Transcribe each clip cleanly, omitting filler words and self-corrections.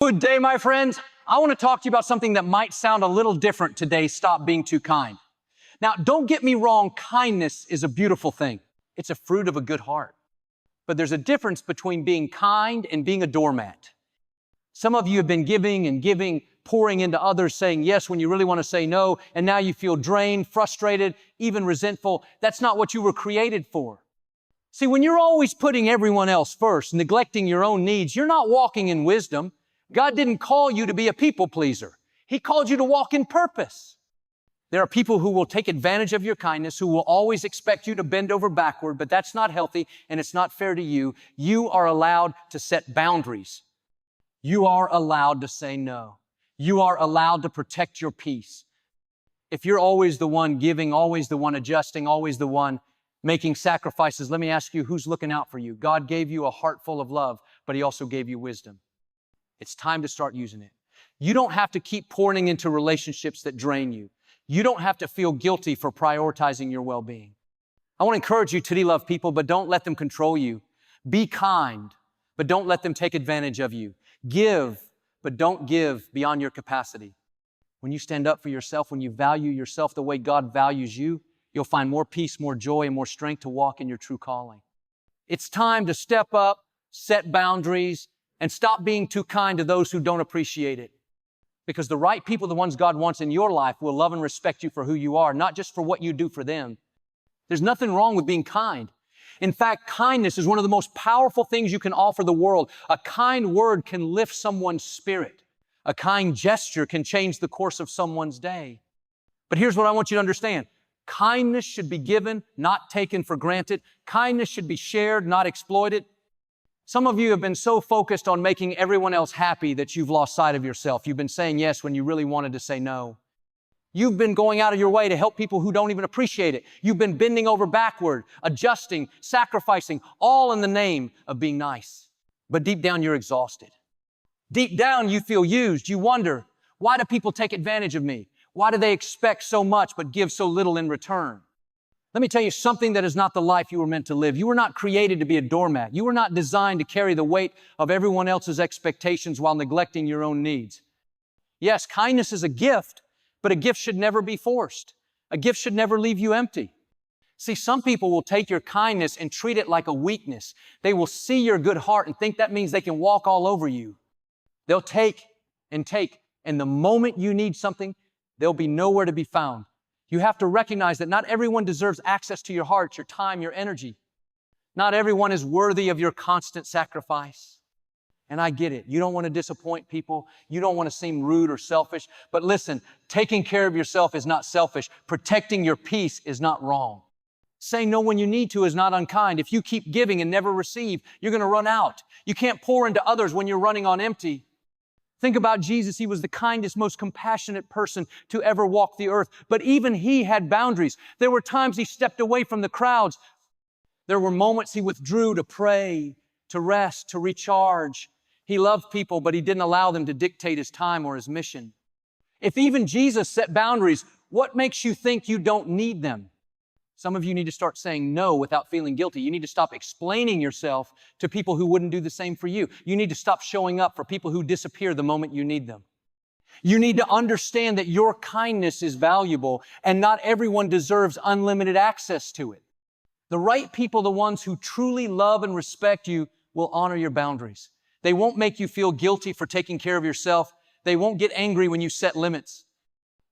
Good day, my friends. I want to talk to you about something that might sound a little different today. Stop being too kind. Now, don't get me wrong. Kindness is a beautiful thing. It's a fruit of a good heart. But there's a difference between being kind and being a doormat. Some of you have been giving and giving, pouring into others, saying yes when you really want to say no, and now you feel drained, frustrated, even resentful. That's not what you were created for. See, when you're always putting everyone else first, neglecting your own needs, you're not walking in wisdom. God didn't call you to be a people pleaser. He called you to walk in purpose. There are people who will take advantage of your kindness, who will always expect you to bend over backward, but that's not healthy and it's not fair to you. You are allowed to set boundaries. You are allowed to say no. You are allowed to protect your peace. If you're always the one giving, always the one adjusting, always the one making sacrifices, let me ask you, who's looking out for you? God gave you a heart full of love, but He also gave you wisdom. It's time to start using it. You don't have to keep pouring into relationships that drain you. You don't have to feel guilty for prioritizing your well-being. I want to encourage you to love people, but don't let them control you. Be kind, but don't let them take advantage of you. Give, but don't give beyond your capacity. When you stand up for yourself, when you value yourself the way God values you, you'll find more peace, more joy, and more strength to walk in your true calling. It's time to step up, set boundaries, and stop being too kind to those who don't appreciate it. Because the right people, the ones God wants in your life, will love and respect you for who you are, not just for what you do for them. There's nothing wrong with being kind. In fact, kindness is one of the most powerful things you can offer the world. A kind word can lift someone's spirit. A kind gesture can change the course of someone's day. But here's what I want you to understand. Kindness should be given, not taken for granted. Kindness should be shared, not exploited. Some of you have been so focused on making everyone else happy that you've lost sight of yourself. You've been saying yes when you really wanted to say no. You've been going out of your way to help people who don't even appreciate it. You've been bending over backward, adjusting, sacrificing, all in the name of being nice. But deep down, you're exhausted. Deep down, you feel used. You wonder, why do people take advantage of me? Why do they expect so much but give so little in return? Let me tell you something that is not the life you were meant to live. You were not created to be a doormat. You were not designed to carry the weight of everyone else's expectations while neglecting your own needs. Yes, kindness is a gift, but a gift should never be forced. A gift should never leave you empty. See, some people will take your kindness and treat it like a weakness. They will see your good heart and think that means they can walk all over you. They'll take, and the moment you need something, they'll be nowhere to be found. You have to recognize that not everyone deserves access to your heart, your time, your energy. Not everyone is worthy of your constant sacrifice. And I get it. You don't want to disappoint people. You don't want to seem rude or selfish. But listen, taking care of yourself is not selfish. Protecting your peace is not wrong. Saying no when you need to is not unkind. If you keep giving and never receive, you're going to run out. You can't pour into others when you're running on empty. Think about Jesus. He was the kindest, most compassionate person to ever walk the earth. But even He had boundaries. There were times He stepped away from the crowds. There were moments He withdrew to pray, to rest, to recharge. He loved people, but He didn't allow them to dictate His time or His mission. If even Jesus set boundaries, what makes you think you don't need them? Some of you need to start saying no without feeling guilty. You need to stop explaining yourself to people who wouldn't do the same for you. You need to stop showing up for people who disappear the moment you need them. You need to understand that your kindness is valuable and not everyone deserves unlimited access to it. The right people, the ones who truly love and respect you, will honor your boundaries. They won't make you feel guilty for taking care of yourself. They won't get angry when you set limits.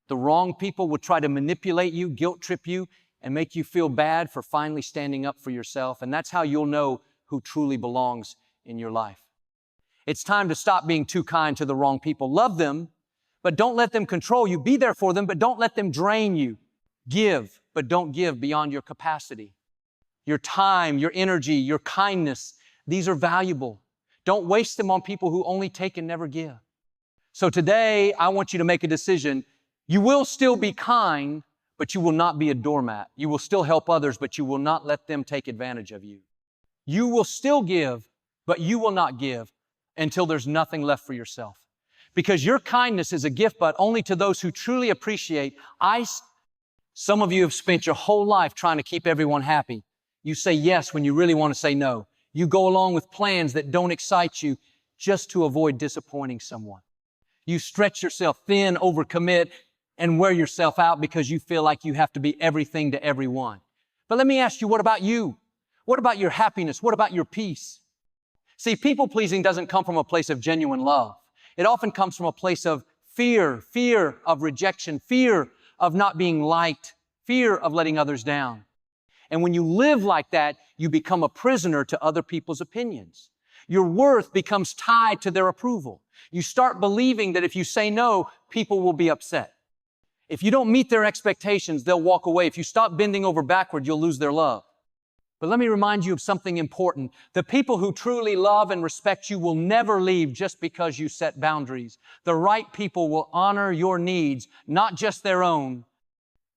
The wrong people will try to manipulate you, guilt trip you, and make you feel bad for finally standing up for yourself. And that's how you'll know who truly belongs in your life. It's time to stop being too kind to the wrong people. Love them, but don't let them control you. Be there for them, but don't let them drain you. Give, but don't give beyond your capacity. Your time, your energy, your kindness, these are valuable. Don't waste them on people who only take and never give. So today, I want you to make a decision. You will still be kind, but you will not be a doormat. You will still help others, but you will not let them take advantage of you. You will still give, but you will not give until there's nothing left for yourself. Because your kindness is a gift, but only to those who truly appreciate. Some of you have spent your whole life trying to keep everyone happy. You say yes when you really want to say no. You go along with plans that don't excite you. just to avoid disappointing someone. You stretch yourself thin, overcommit, and wear yourself out because you feel like you have to be everything to everyone. But let me ask you, what about you? What about your happiness? What about your peace? See, people-pleasing doesn't come from a place of genuine love. It often comes from a place of fear of rejection, fear of not being liked, fear of letting others down. And when you live like that, you become a prisoner to other people's opinions. Your worth becomes tied to their approval. You start believing that if you say no, people will be upset. If you don't meet their expectations, they'll walk away. If you stop bending over backward, you'll lose their love. But let me remind you of something important. The people who truly love and respect you will never leave just because you set boundaries. The right people will honor your needs, not just their own.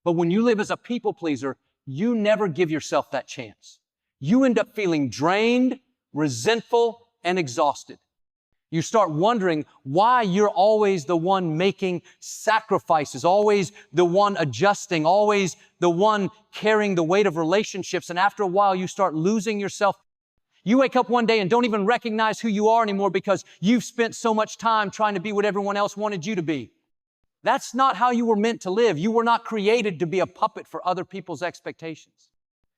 But when you live as a people pleaser, you never give yourself that chance. You end up feeling drained, resentful, and exhausted. You start wondering why you're always the one making sacrifices, always the one adjusting, always the one carrying the weight of relationships. And after a while, you start losing yourself. You wake up one day and don't even recognize who you are anymore because you've spent so much time trying to be what everyone else wanted you to be. That's not how you were meant to live. You were not created to be a puppet for other people's expectations.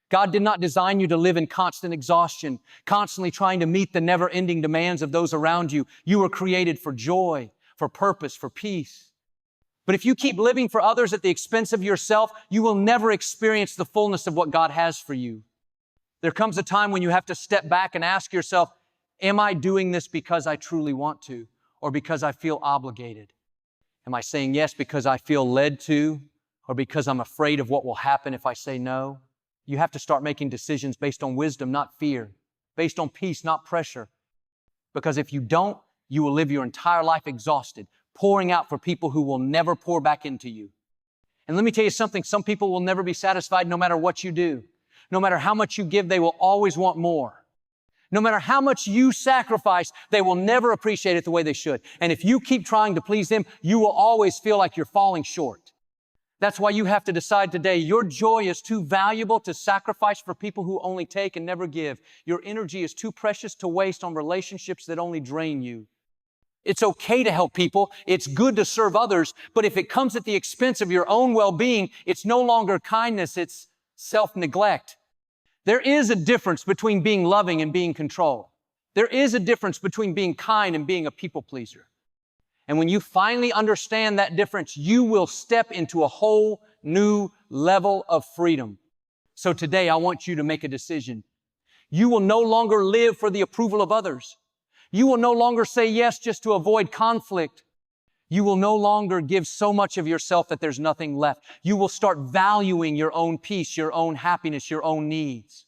God did not design you to live in constant exhaustion, constantly trying to meet the never-ending demands of those around you. You were created for joy, for purpose, for peace. But if you keep living for others at the expense of yourself, you will never experience the fullness of what God has for you. There comes a time when you have to step back and ask yourself, am I doing this because I truly want to, or because I feel obligated? Am I saying yes because I feel led to, or because I'm afraid of what will happen if I say no? You have to start making decisions based on wisdom, not fear, based on peace, not pressure. Because if you don't, you will live your entire life exhausted, pouring out for people who will never pour back into you. And let me tell you something, some people will never be satisfied no matter what you do. No matter how much you give, they will always want more. No matter how much you sacrifice, they will never appreciate it the way they should. And if you keep trying to please them, you will always feel like you're falling short. That's why you have to decide today, your joy is too valuable to sacrifice for people who only take and never give. Your energy is too precious to waste on relationships that only drain you. It's okay to help people. It's good to serve others. But if it comes at the expense of your own well-being, it's no longer kindness, it's self-neglect. There is a difference between being loving and being controlled. There is a difference between being kind and being a people pleaser. And when you finally understand that difference, you will step into a whole new level of freedom. So today, I want you to make a decision. You will no longer live for the approval of others. You will no longer say yes just to avoid conflict. You will no longer give so much of yourself that there's nothing left. You will start valuing your own peace, your own happiness, your own needs.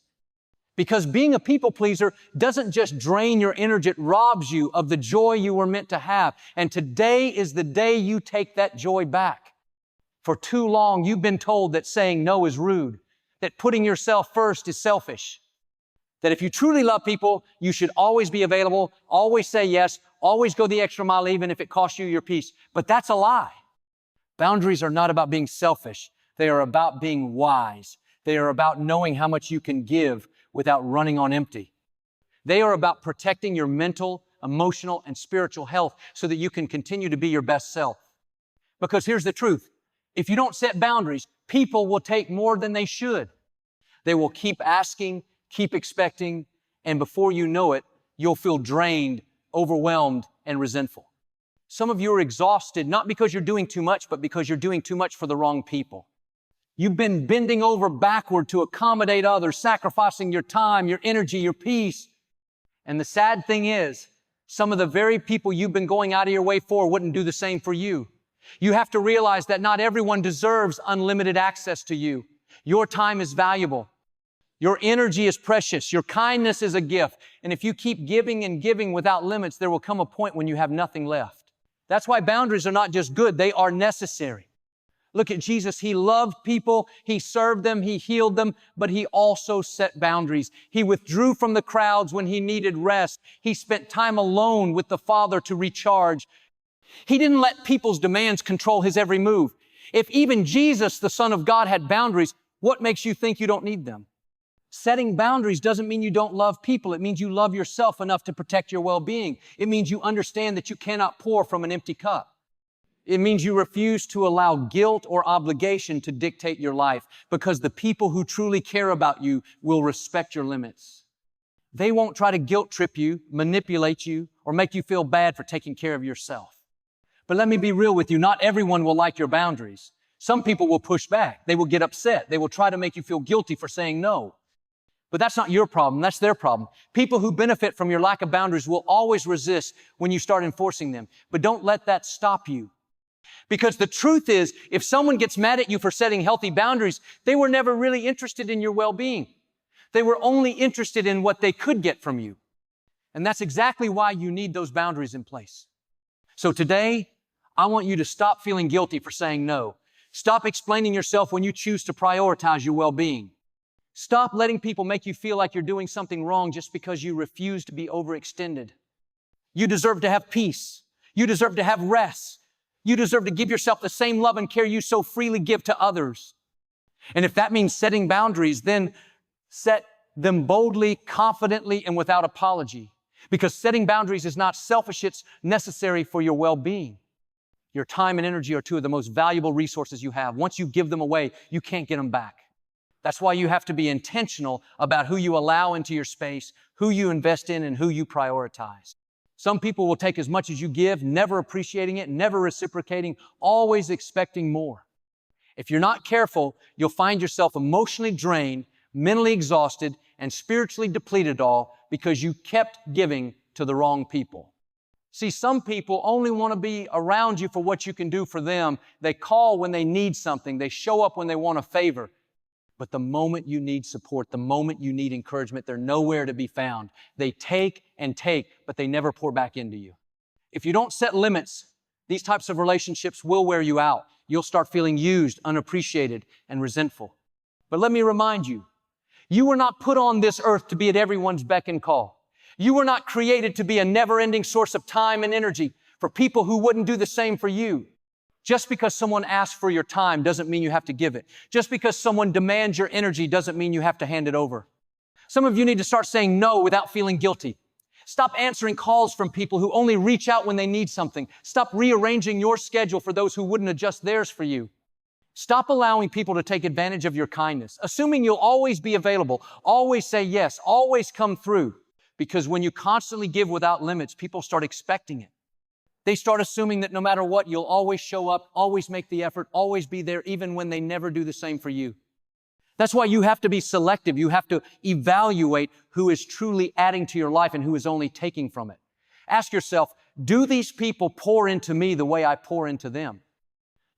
Because being a people pleaser doesn't just drain your energy, it robs you of the joy you were meant to have. And today is the day you take that joy back. For too long, you've been told that saying no is rude, that putting yourself first is selfish, that if you truly love people, you should always be available, always say yes, always go the extra mile even if it costs you your peace. But that's a lie. Boundaries are not about being selfish. They are about being wise. They are about knowing how much you can give without running on empty. They are about protecting your mental, emotional, and spiritual health so that you can continue to be your best self. Because here's the truth. If you don't set boundaries, people will take more than they should. They will keep asking, keep expecting, and before you know it, you'll feel drained, overwhelmed, and resentful. Some of you are exhausted, not because you're doing too much, but because you're doing too much for the wrong people. You've been bending over backward to accommodate others, sacrificing your time, your energy, your peace. And the sad thing is, some of the very people you've been going out of your way for wouldn't do the same for you. You have to realize that not everyone deserves unlimited access to you. Your time is valuable. Your energy is precious. Your kindness is a gift. And if you keep giving and giving without limits, there will come a point when you have nothing left. That's why boundaries are not just good, they are necessary. Look at Jesus. He loved people. He served them. He healed them, but He also set boundaries. He withdrew from the crowds when He needed rest. He spent time alone with the Father to recharge. He didn't let people's demands control His every move. If even Jesus, the Son of God, had boundaries, what makes you think you don't need them? Setting boundaries doesn't mean you don't love people. It means you love yourself enough to protect your well-being. It means you understand that you cannot pour from an empty cup. It means you refuse to allow guilt or obligation to dictate your life, because the people who truly care about you will respect your limits. They won't try to guilt trip you, manipulate you, or make you feel bad for taking care of yourself. But let me be real with you. Not everyone will like your boundaries. Some people will push back. They will get upset. They will try to make you feel guilty for saying no. But that's not your problem. That's their problem. People who benefit from your lack of boundaries will always resist when you start enforcing them. But don't let that stop you. Because the truth is, if someone gets mad at you for setting healthy boundaries, they were never really interested in your well-being. They were only interested in what they could get from you. And that's exactly why you need those boundaries in place. So today, I want you to stop feeling guilty for saying no. Stop explaining yourself when you choose to prioritize your well-being. Stop letting people make you feel like you're doing something wrong just because you refuse to be overextended. You deserve to have peace. You deserve to have rest. You deserve to give yourself the same love and care you so freely give to others. And if that means setting boundaries, then set them boldly, confidently, and without apology. Because setting boundaries is not selfish, it's necessary for your well-being. Your time and energy are two of the most valuable resources you have. Once you give them away, you can't get them back. That's why you have to be intentional about who you allow into your space, who you invest in, and who you prioritize. Some people will take as much as you give, never appreciating it, never reciprocating, always expecting more. If you're not careful, you'll find yourself emotionally drained, mentally exhausted, and spiritually depleted all because you kept giving to the wrong people. See, some people only want to be around you for what you can do for them. They call when they need something. They show up when they want a favor. But the moment you need support, the moment you need encouragement, they're nowhere to be found. They take and take, but they never pour back into you. If you don't set limits, these types of relationships will wear you out. You'll start feeling used, unappreciated, and resentful. But let me remind you, you were not put on this earth to be at everyone's beck and call. You were not created to be a never-ending source of time and energy for people who wouldn't do the same for you. Just because someone asks for your time doesn't mean you have to give it. Just because someone demands your energy doesn't mean you have to hand it over. Some of you need to start saying no without feeling guilty. Stop answering calls from people who only reach out when they need something. Stop rearranging your schedule for those who wouldn't adjust theirs for you. Stop allowing people to take advantage of your kindness, assuming you'll always be available, always say yes, always come through. Because when you constantly give without limits, people start expecting it. They start assuming that no matter what, you'll always show up, always make the effort, always be there, even when they never do the same for you. That's why you have to be selective. You have to evaluate who is truly adding to your life and who is only taking from it. Ask yourself, do these people pour into me the way I pour into them?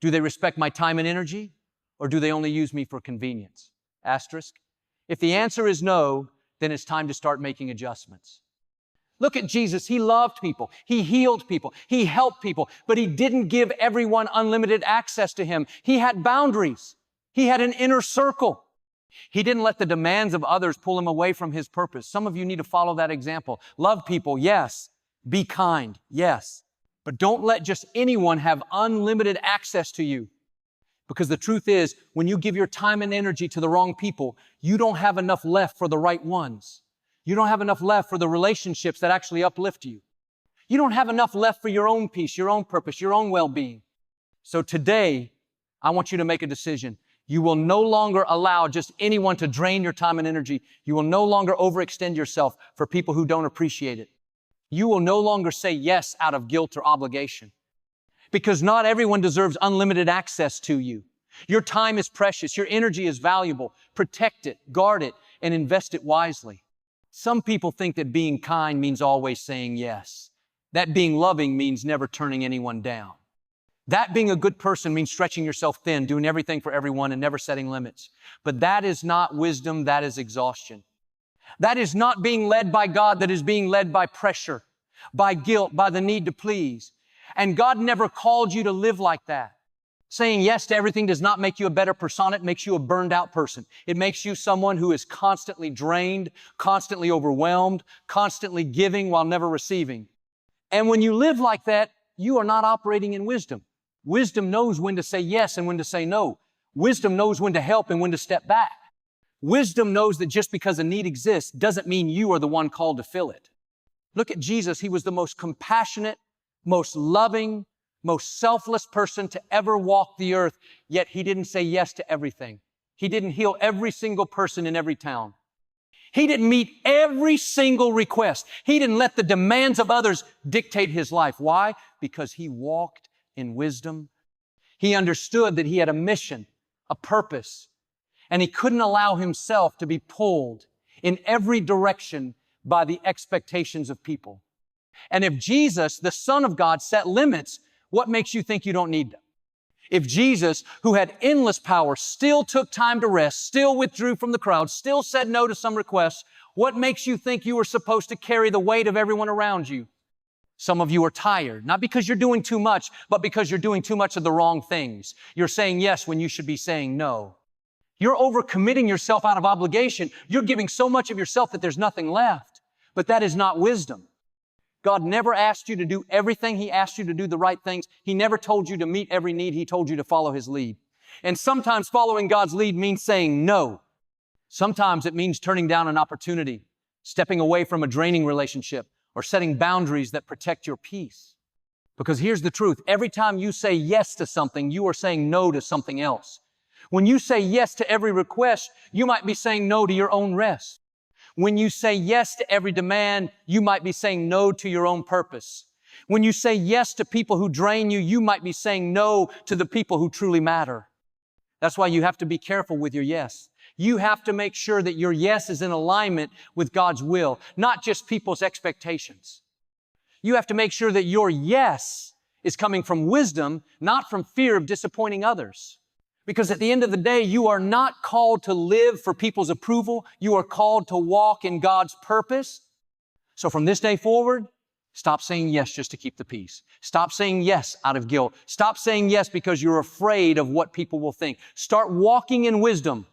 Do they respect my time and energy, or do they only use me for convenience? Asterisk. If the answer is no, then it's time to start making adjustments. Look at Jesus. He loved people. He healed people. He helped people, but He didn't give everyone unlimited access to Him. He had boundaries. He had an inner circle. He didn't let the demands of others pull Him away from His purpose. Some of you need to follow that example. Love people, yes. Be kind, yes. But don't let just anyone have unlimited access to you. Because the truth is, when you give your time and energy to the wrong people, you don't have enough left for the right ones. You don't have enough left for the relationships that actually uplift you. You don't have enough left for your own peace, your own purpose, your own well-being. So today, I want you to make a decision. You will no longer allow just anyone to drain your time and energy. You will no longer overextend yourself for people who don't appreciate it. You will no longer say yes out of guilt or obligation. Because not everyone deserves unlimited access to you. Your time is precious. Your energy is valuable. Protect it, guard it, and invest it wisely. Some people think that being kind means always saying yes. That being loving means never turning anyone down. That being a good person means stretching yourself thin, doing everything for everyone, and never setting limits. But that is not wisdom, that is exhaustion. That is not being led by God, that is being led by pressure, by guilt, by the need to please. And God never called you to live like that. Saying yes to everything does not make you a better persona. It makes you a burned out person. It makes you someone who is constantly drained, constantly overwhelmed, constantly giving while never receiving. And when you live like that, you are not operating in wisdom. Wisdom knows when to say yes and when to say no. Wisdom knows when to help and when to step back. Wisdom knows that just because a need exists doesn't mean you are the one called to fill it. Look at Jesus. He was the most compassionate, most loving, most selfless person to ever walk the earth, yet He didn't say yes to everything. He didn't heal every single person in every town. He didn't meet every single request. He didn't let the demands of others dictate His life. Why? Because He walked in wisdom. He understood that He had a mission, a purpose, and He couldn't allow Himself to be pulled in every direction by the expectations of people. And if Jesus, the Son of God, set limits, what makes you think you don't need them? If Jesus, who had endless power, still took time to rest, still withdrew from the crowd, still said no to some requests, what makes you think you were supposed to carry the weight of everyone around you? Some of you are tired, not because you're doing too much, but because you're doing too much of the wrong things. You're saying yes when you should be saying no. You're overcommitting yourself out of obligation. You're giving so much of yourself that there's nothing left. But that is not wisdom. God never asked you to do everything. He asked you to do the right things. He never told you to meet every need. He told you to follow His lead. And sometimes following God's lead means saying no. Sometimes it means turning down an opportunity, stepping away from a draining relationship, or setting boundaries that protect your peace. Because here's the truth. Every time you say yes to something, you are saying no to something else. When you say yes to every request, you might be saying no to your own rest. When you say yes to every demand, you might be saying no to your own purpose. When you say yes to people who drain you, you might be saying no to the people who truly matter. That's why you have to be careful with your yes. You have to make sure that your yes is in alignment with God's will, not just people's expectations. You have to make sure that your yes is coming from wisdom, not from fear of disappointing others. Because at the end of the day, you are not called to live for people's approval. You are called to walk in God's purpose. So from this day forward, stop saying yes just to keep the peace. Stop saying yes out of guilt. Stop saying yes because you're afraid of what people will think. Start walking in wisdom.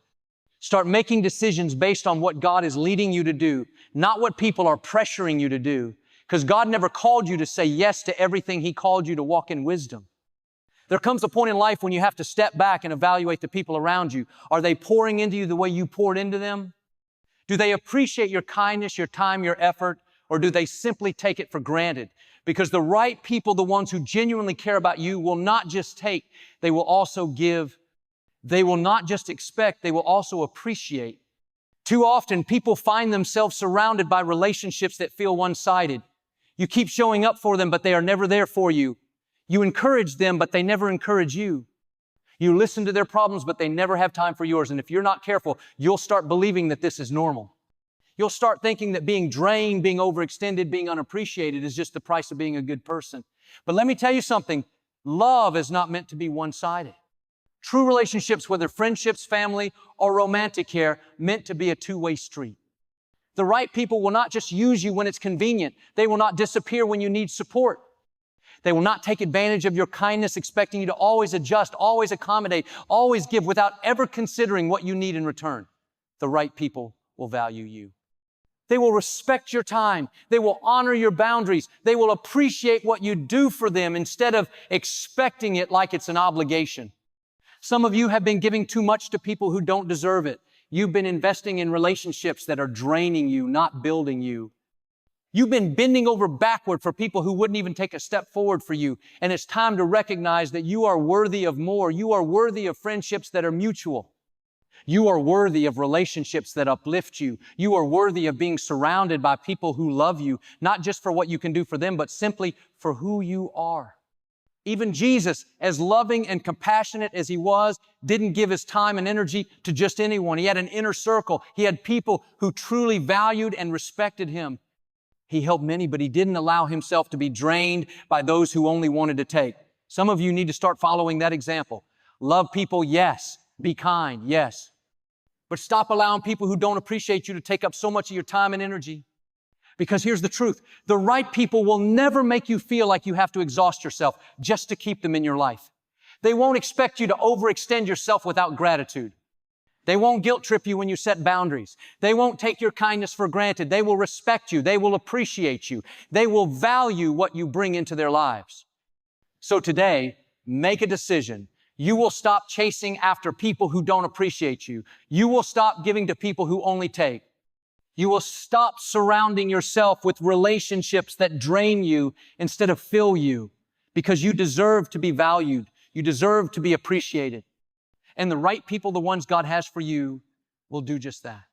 Start making decisions based on what God is leading you to do, not what people are pressuring you to do. Because God never called you to say yes to everything. He called you to walk in wisdom. There comes a point in life when you have to step back and evaluate the people around you. Are they pouring into you the way you poured into them? Do they appreciate your kindness, your time, your effort, or do they simply take it for granted? Because the right people, the ones who genuinely care about you, will not just take, they will also give. They will not just expect, they will also appreciate. Too often, people find themselves surrounded by relationships that feel one-sided. You keep showing up for them, but they are never there for you. You encourage them, but they never encourage you. You listen to their problems, but they never have time for yours. And if you're not careful, you'll start believing that this is normal. You'll start thinking that being drained, being overextended, being unappreciated is just the price of being a good person. But let me tell you something. Love is not meant to be one-sided. True relationships, whether friendships, family, or romantic care, meant to be a two-way street. The right people will not just use you when it's convenient. They will not disappear when you need support. They will not take advantage of your kindness, expecting you to always adjust, always accommodate, always give without ever considering what you need in return. The right people will value you. They will respect your time. They will honor your boundaries. They will appreciate what you do for them instead of expecting it like it's an obligation. Some of you have been giving too much to people who don't deserve it. You've been investing in relationships that are draining you, not building you. You've been bending over backward for people who wouldn't even take a step forward for you. And it's time to recognize that you are worthy of more. You are worthy of friendships that are mutual. You are worthy of relationships that uplift you. You are worthy of being surrounded by people who love you, not just for what you can do for them, but simply for who you are. Even Jesus, as loving and compassionate as He was, didn't give His time and energy to just anyone. He had an inner circle. He had people who truly valued and respected Him. He helped many, but He didn't allow Himself to be drained by those who only wanted to take. Some of you need to start following that example. Love people, yes. Be kind, yes. But stop allowing people who don't appreciate you to take up so much of your time and energy. Because here's the truth. The right people will never make you feel like you have to exhaust yourself just to keep them in your life. They won't expect you to overextend yourself without gratitude. They won't guilt trip you when you set boundaries. They won't take your kindness for granted. They will respect you. They will appreciate you. They will value what you bring into their lives. So today, make a decision You will stop chasing after people who don't appreciate you. You will stop giving to people who only take. You will stop surrounding yourself with relationships that drain you instead of fill you, because you deserve to be valued. You deserve to be appreciated. And the right people, the ones God has for you, will do just that.